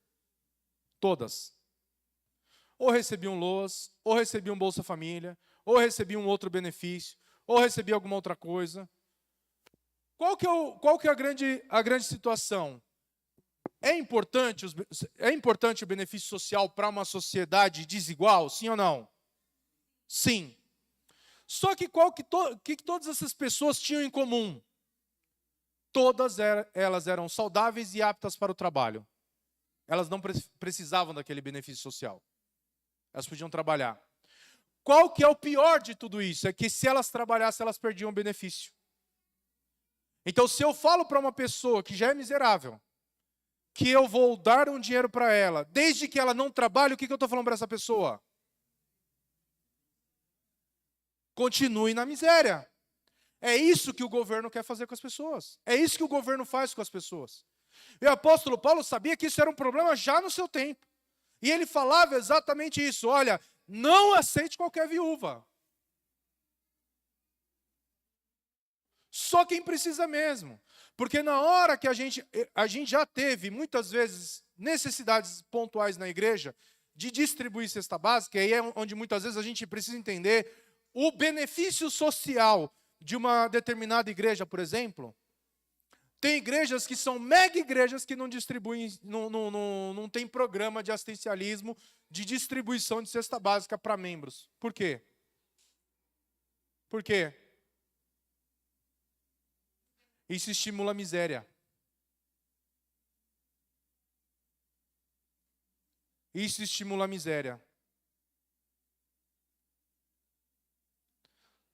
Todas. Ou recebiam LOAS, ou recebiam Bolsa Família, ou recebiam outro benefício, ou recebiam alguma outra coisa. Qual que é a grande situação? É importante o benefício social para uma sociedade desigual? Sim ou não? Sim. Só que que todas essas pessoas tinham em comum? Todas elas eram saudáveis e aptas para o trabalho. Elas não precisavam daquele benefício social. Elas podiam trabalhar. Qual que é o pior de tudo isso? É que se elas trabalhassem, elas perdiam o benefício. Então, se eu falo para uma pessoa que já é miserável, que eu vou dar um dinheiro para ela, desde que ela não trabalhe, o que eu estou falando para essa pessoa? Continue na miséria. É isso que o governo quer fazer com as pessoas. É isso que o governo faz com as pessoas. E o apóstolo Paulo sabia que isso era um problema já no seu tempo. E ele falava exatamente isso. Olha, não aceite qualquer viúva. Só quem precisa mesmo. Porque na hora que a gente já teve, muitas vezes, necessidades pontuais na igreja, de distribuir cesta básica, e aí é onde muitas vezes a gente precisa entender o benefício social de uma determinada igreja, por exemplo. Tem igrejas que são mega igrejas que não distribuem, não tem programa de assistencialismo, de distribuição de cesta básica para membros. Por quê? Por quê? Isso estimula a miséria. Isso estimula a miséria.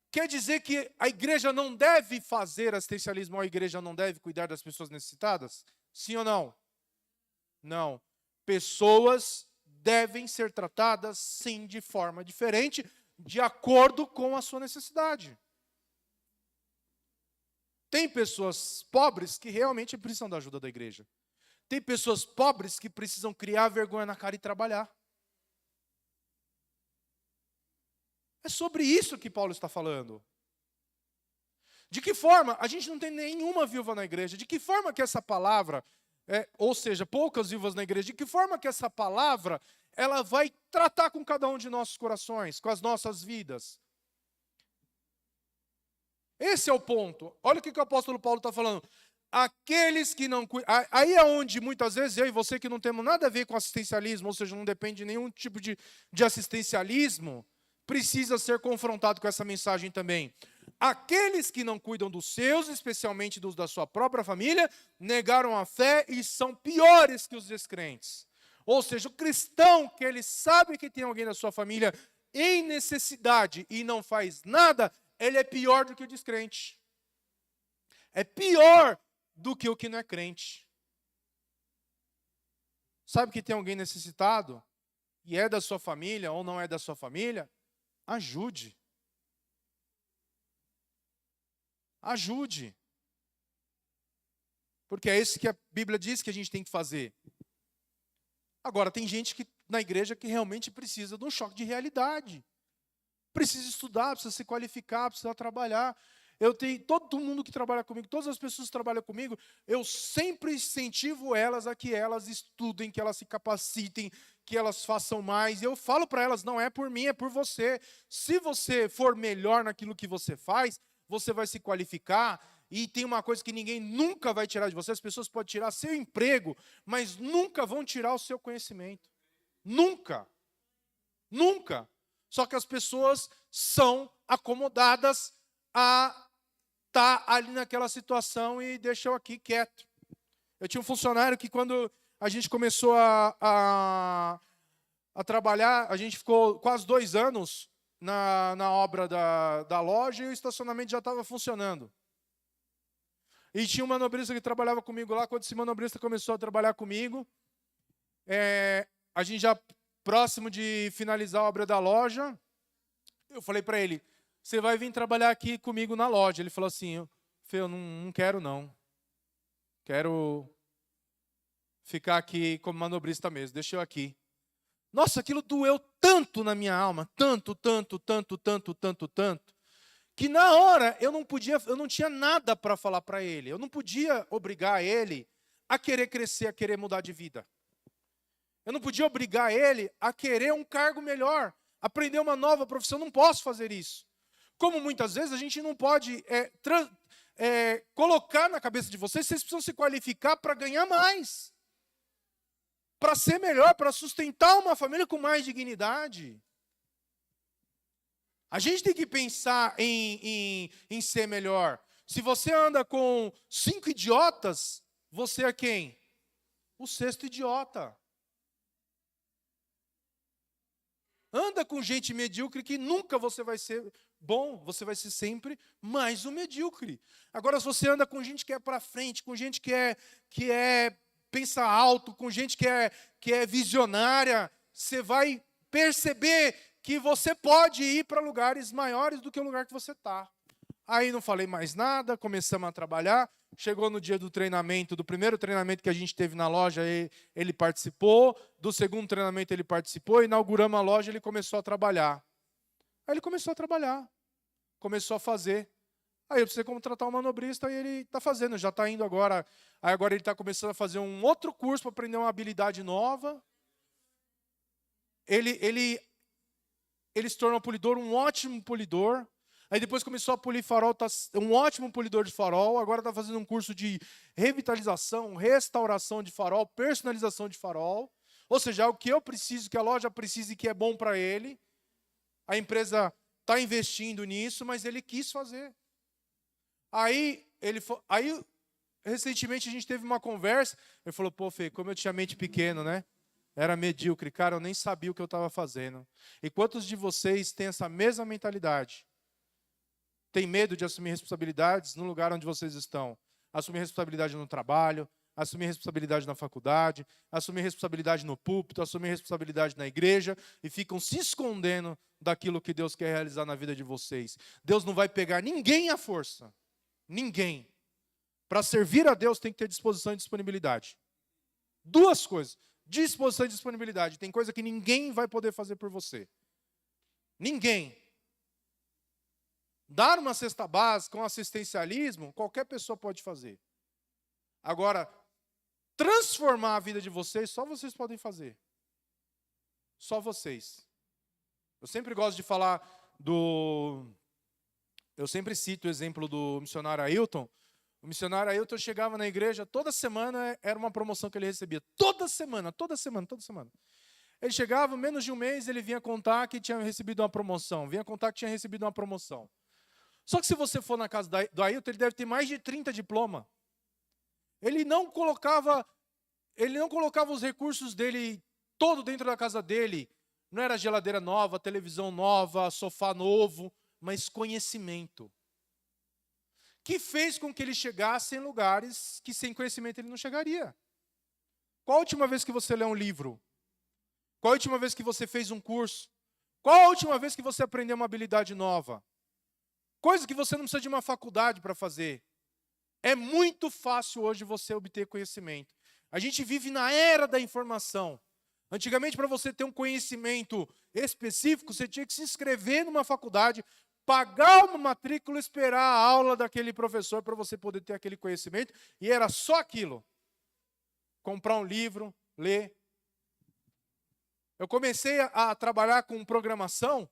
Quer dizer que a igreja não deve fazer assistencialismo, ou a igreja não deve cuidar das pessoas necessitadas? Sim ou não? Não. Pessoas devem ser tratadas, sim, de forma diferente, de acordo com a sua necessidade. Tem pessoas pobres que realmente precisam da ajuda da igreja. Tem pessoas pobres que precisam criar vergonha na cara e trabalhar. É sobre isso que Paulo está falando. De que forma? A gente não tem nenhuma viúva na igreja. De que forma que essa palavra, ou seja, poucas viúvas na igreja, de que forma que essa palavra ela vai tratar com cada um de nossos corações, com as nossas vidas? Esse é o ponto. Olha o que o apóstolo Paulo está falando. Aqueles que não cuidam. Aí é onde muitas vezes eu e você que não temos nada a ver com assistencialismo, ou seja, não depende de nenhum tipo de assistencialismo, precisa ser confrontado com essa mensagem também. Aqueles que não cuidam dos seus, especialmente dos da sua própria família, negaram a fé e são piores que os descrentes. Ou seja, o cristão que ele sabe que tem alguém da sua família em necessidade e não faz nada, ele é pior do que o descrente. É pior do que o que não é crente. Sabe que tem alguém necessitado e é da sua família ou não é da sua família? Ajude. Ajude. Porque é isso que a Bíblia diz que a gente tem que fazer. Agora, tem gente na igreja que realmente precisa de um choque de realidade. Precisa estudar, precisa se qualificar, precisa trabalhar. Eu tenho todo mundo que trabalha comigo, todas as pessoas que trabalham comigo, eu sempre incentivo elas a que elas estudem, que elas se capacitem, que elas façam mais. E eu falo para elas, não é por mim, é por você. Se você for melhor naquilo que você faz, você vai se qualificar. E tem uma coisa que ninguém nunca vai tirar de você, as pessoas podem tirar seu emprego, mas nunca vão tirar o seu conhecimento. Nunca. Nunca. Só que as pessoas são acomodadas a estar ali naquela situação e deixam aqui quieto. Eu tinha um funcionário que quando a gente começou a trabalhar, a gente ficou quase 2 anos na obra da loja e o estacionamento já estava funcionando. E tinha um manobrista que trabalhava comigo lá. Quando esse manobrista começou a trabalhar comigo, a gente já próximo de finalizar a obra da loja, eu falei para ele, você vai vir trabalhar aqui comigo na loja. Ele falou assim, Fê, eu não quero não. Quero ficar aqui como manobrista mesmo, deixa eu aqui. Nossa, aquilo doeu tanto na minha alma, tanto, que na hora eu não tinha nada para falar para ele. Eu não podia obrigar ele a querer crescer, a querer mudar de vida. Eu não podia obrigar ele a querer um cargo melhor, aprender uma nova profissão. Eu não posso fazer isso. Como muitas vezes a gente não pode colocar na cabeça de vocês precisam se qualificar para ganhar mais, para ser melhor, para sustentar uma família com mais dignidade. A gente tem que pensar em ser melhor. Se você anda com 5 idiotas, você é quem? O 6º idiota. Anda com gente medíocre que nunca você vai ser bom, você vai ser sempre mais um medíocre. Agora, se você anda com gente que é para frente, com gente que pensa alto, com gente que é visionária, você vai perceber que você pode ir para lugares maiores do que o lugar que você está. Aí não falei mais nada, começamos a trabalhar. Chegou no dia do treinamento, do primeiro treinamento que a gente teve na loja, ele participou. Do segundo treinamento ele participou. Inauguramos a loja, ele começou a trabalhar. Aí ele começou a trabalhar. Começou a fazer. Aí eu precisei contratar um manobrista e ele está fazendo, já está indo agora. Aí agora ele está começando a fazer um outro curso para aprender uma habilidade nova. Ele se tornou polidor, um ótimo polidor. Aí depois começou a polir farol, tá um ótimo polidor de farol. Agora está fazendo um curso de revitalização, restauração de farol, personalização de farol. Ou seja, é o que eu preciso, que a loja precisa e que é bom para ele. A empresa está investindo nisso, mas ele quis fazer. Aí, recentemente a gente teve uma conversa. Ele falou, pô, Fê, como eu tinha mente pequena, né? Era medíocre, cara, eu nem sabia o que eu estava fazendo. E quantos de vocês têm essa mesma mentalidade? Tem medo de assumir responsabilidades no lugar onde vocês estão? Assumir responsabilidade no trabalho, assumir responsabilidade na faculdade, assumir responsabilidade no púlpito, assumir responsabilidade na igreja e ficam se escondendo daquilo que Deus quer realizar na vida de vocês. Deus não vai pegar ninguém à força. Ninguém. Para servir a Deus tem que ter disposição e disponibilidade. 2 coisas. Disposição e disponibilidade. Tem coisa que ninguém vai poder fazer por você. Ninguém. Dar uma cesta básica, um assistencialismo, qualquer pessoa pode fazer. Agora, transformar a vida de vocês, só vocês podem fazer. Só vocês. Eu sempre gosto de falar eu sempre cito o exemplo do missionário Ailton. O missionário Ailton chegava na igreja, toda semana era uma promoção que ele recebia. Toda semana. Ele chegava, menos de um mês, ele vinha contar que tinha recebido uma promoção. Só que se você for na casa do Ailton, ele deve ter mais de 30 diplomas. Ele não colocava os recursos dele todo dentro da casa dele. Não era geladeira nova, televisão nova, sofá novo, mas conhecimento. Que fez com que ele chegasse em lugares que sem conhecimento ele não chegaria. Qual a última vez que você leu um livro? Qual a última vez que você fez um curso? Qual a última vez que você aprendeu uma habilidade nova? Coisa que você não precisa de uma faculdade para fazer. É muito fácil hoje você obter conhecimento. A gente vive na era da informação. Antigamente, para você ter um conhecimento específico, você tinha que se inscrever numa faculdade, pagar uma matrícula, esperar a aula daquele professor para você poder ter aquele conhecimento. E era só aquilo. Comprar um livro, ler. Eu comecei a trabalhar com programação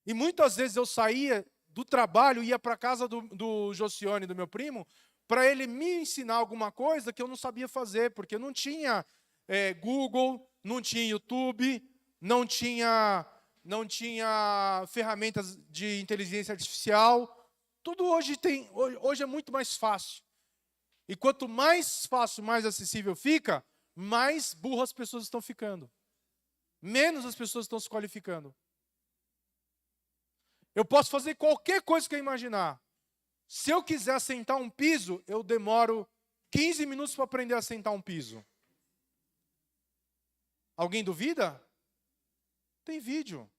e muitas vezes eu saía do trabalho, ia para a casa do Josione, do meu primo, para ele me ensinar alguma coisa que eu não sabia fazer, porque não tinha Google, não tinha YouTube, não tinha ferramentas de inteligência artificial. Tudo hoje é muito mais fácil. E quanto mais fácil, mais acessível fica, mais burras as pessoas estão ficando. Menos as pessoas estão se qualificando. Eu posso fazer qualquer coisa que eu imaginar. Se eu quiser assentar um piso, eu demoro 15 minutos para aprender a assentar um piso. Alguém duvida? Tem vídeo.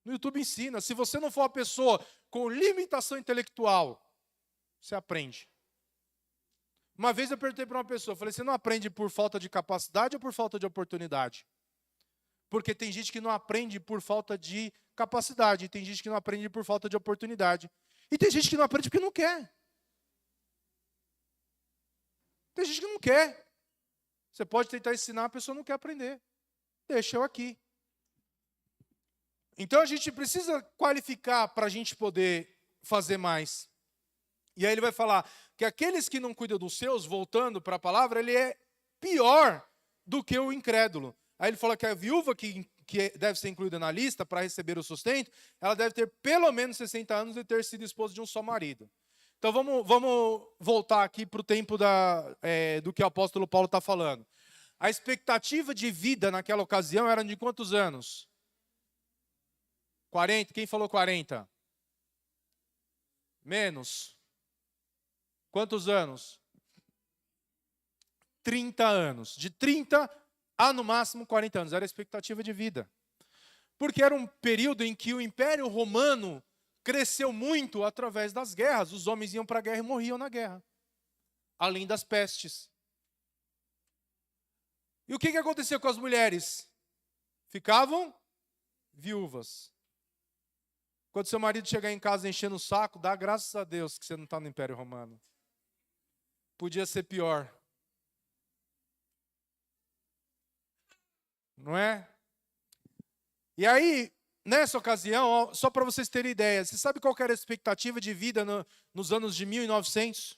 No YouTube ensina. Se você não for uma pessoa com limitação intelectual, você aprende. Uma vez eu perguntei para uma pessoa, falei, você não aprende por falta de capacidade ou por falta de oportunidade? Porque tem gente que não aprende por falta de capacidade, tem gente que não aprende por falta de oportunidade. E tem gente que não aprende porque não quer. Tem gente que não quer. Você pode tentar ensinar, a pessoa não quer aprender. Deixa eu aqui. Então a gente precisa qualificar para a gente poder fazer mais. E aí ele vai falar que aqueles que não cuidam dos seus, voltando para a palavra, ele é pior do que o incrédulo. Aí ele fala que a viúva que deve ser incluída na lista para receber o sustento, ela deve ter pelo menos 60 anos e ter sido esposa de um só marido. Então vamos voltar aqui para o tempo do que o apóstolo Paulo está falando. A expectativa de vida naquela ocasião era de quantos anos? 40? Quem falou 40? Menos. Quantos anos? 30 anos. De 30 a no máximo 40 anos. Era a expectativa de vida. Porque era um período em que o Império Romano cresceu muito através das guerras. Os homens iam para a guerra e morriam na guerra. Além das pestes. E o que acontecia com as mulheres? Ficavam viúvas. Quando seu marido chegar em casa enchendo o saco, dá graças a Deus que você não está no Império Romano. Podia ser pior. Não é? E aí, nessa ocasião, só para vocês terem ideia, você sabe qual era a expectativa de vida nos anos de 1900?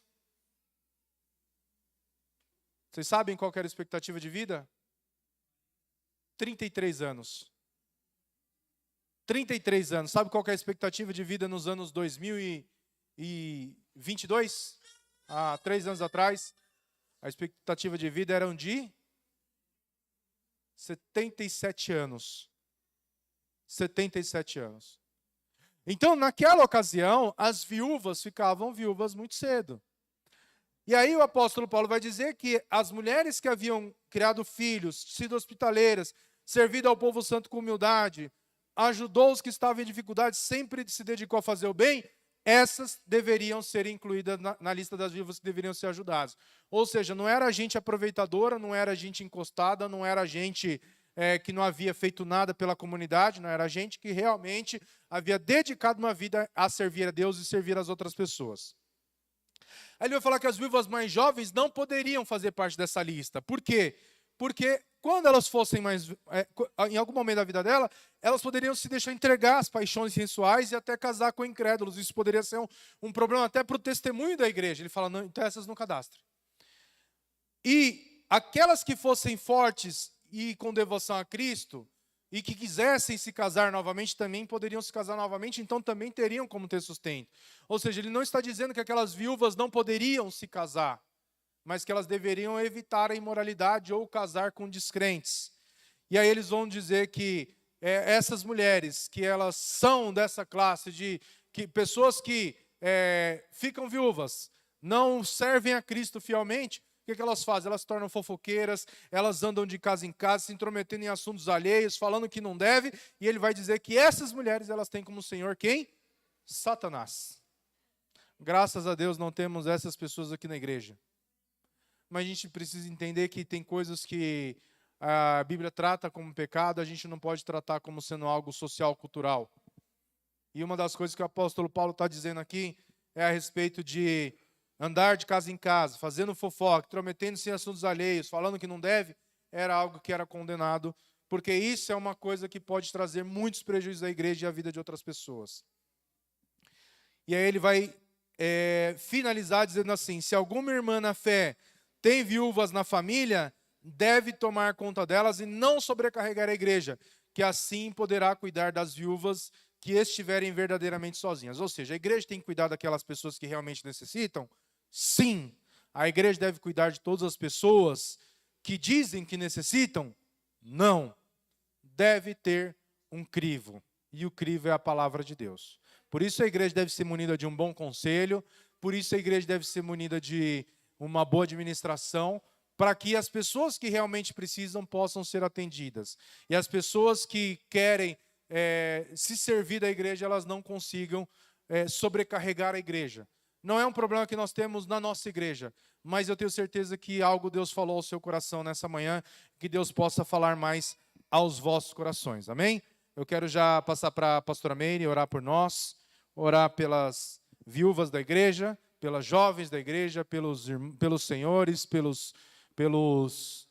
Vocês sabem qual era a expectativa de vida? 33 anos. 33 anos. Sabe qual é a expectativa de vida nos anos 2022? Há 3 anos atrás, a expectativa de vida era de 77 anos. 77 anos. Então, naquela ocasião, as viúvas ficavam viúvas muito cedo. E aí o apóstolo Paulo vai dizer que as mulheres que haviam criado filhos, sido hospitaleiras, servido ao povo santo com humildade, ajudou os que estavam em dificuldade, sempre se dedicou a fazer o bem, essas deveriam ser incluídas na lista das viúvas que deveriam ser ajudadas. Ou seja, não era gente aproveitadora, não era gente encostada, não era gente que não havia feito nada pela comunidade, não era gente que realmente havia dedicado uma vida a servir a Deus e servir as outras pessoas. Aí ele vai falar que as viúvas mais jovens não poderiam fazer parte dessa lista. Por quê? Porque quando elas fossem em algum momento da vida dela, elas poderiam se deixar entregar às paixões sensuais e até casar com incrédulos. Isso poderia ser um problema até para o testemunho da igreja. Ele fala, não, então essas no cadastro. E aquelas que fossem fortes e com devoção a Cristo, e que quisessem se casar novamente, também poderiam se casar novamente, então também teriam como ter sustento. Ou seja, ele não está dizendo que aquelas viúvas não poderiam se casar, mas que elas deveriam evitar a imoralidade ou casar com descrentes. E aí eles vão dizer que essas mulheres, que elas são dessa classe de pessoas que ficam viúvas, não servem a Cristo fielmente, o que elas fazem? Elas se tornam fofoqueiras, elas andam de casa em casa, se intrometendo em assuntos alheios, falando que não deve, e ele vai dizer que essas mulheres, elas têm como senhor quem? Satanás. Graças a Deus não temos essas pessoas aqui na igreja. Mas a gente precisa entender que tem coisas que a Bíblia trata como pecado, a gente não pode tratar como sendo algo social, cultural. E uma das coisas que o apóstolo Paulo está dizendo aqui é a respeito de andar de casa em casa, fazendo fofoca, intrometendo-se em assuntos alheios, falando que não deve, era algo que era condenado, porque isso é uma coisa que pode trazer muitos prejuízos à igreja e à vida de outras pessoas. E aí ele vai finalizar dizendo assim: se alguma irmã na fé tem viúvas na família, deve tomar conta delas e não sobrecarregar a igreja, que assim poderá cuidar das viúvas que estiverem verdadeiramente sozinhas. Ou seja, a igreja tem que cuidar daquelas pessoas que realmente necessitam? Sim. A igreja deve cuidar de todas as pessoas que dizem que necessitam? Não. Deve ter um crivo. E o crivo é a palavra de Deus. Por isso a igreja deve ser munida de um bom conselho, por isso a igreja deve ser munida de uma boa administração, para que as pessoas que realmente precisam possam ser atendidas. E as pessoas que querem se servir da igreja, elas não consigam sobrecarregar a igreja. Não é um problema que nós temos na nossa igreja, mas eu tenho certeza que algo Deus falou ao seu coração nessa manhã, que Deus possa falar mais aos vossos corações. Amém? Eu quero já passar para a pastora Meire, orar por nós, orar pelas viúvas da igreja, pelas jovens da igreja, pelos senhores, pelos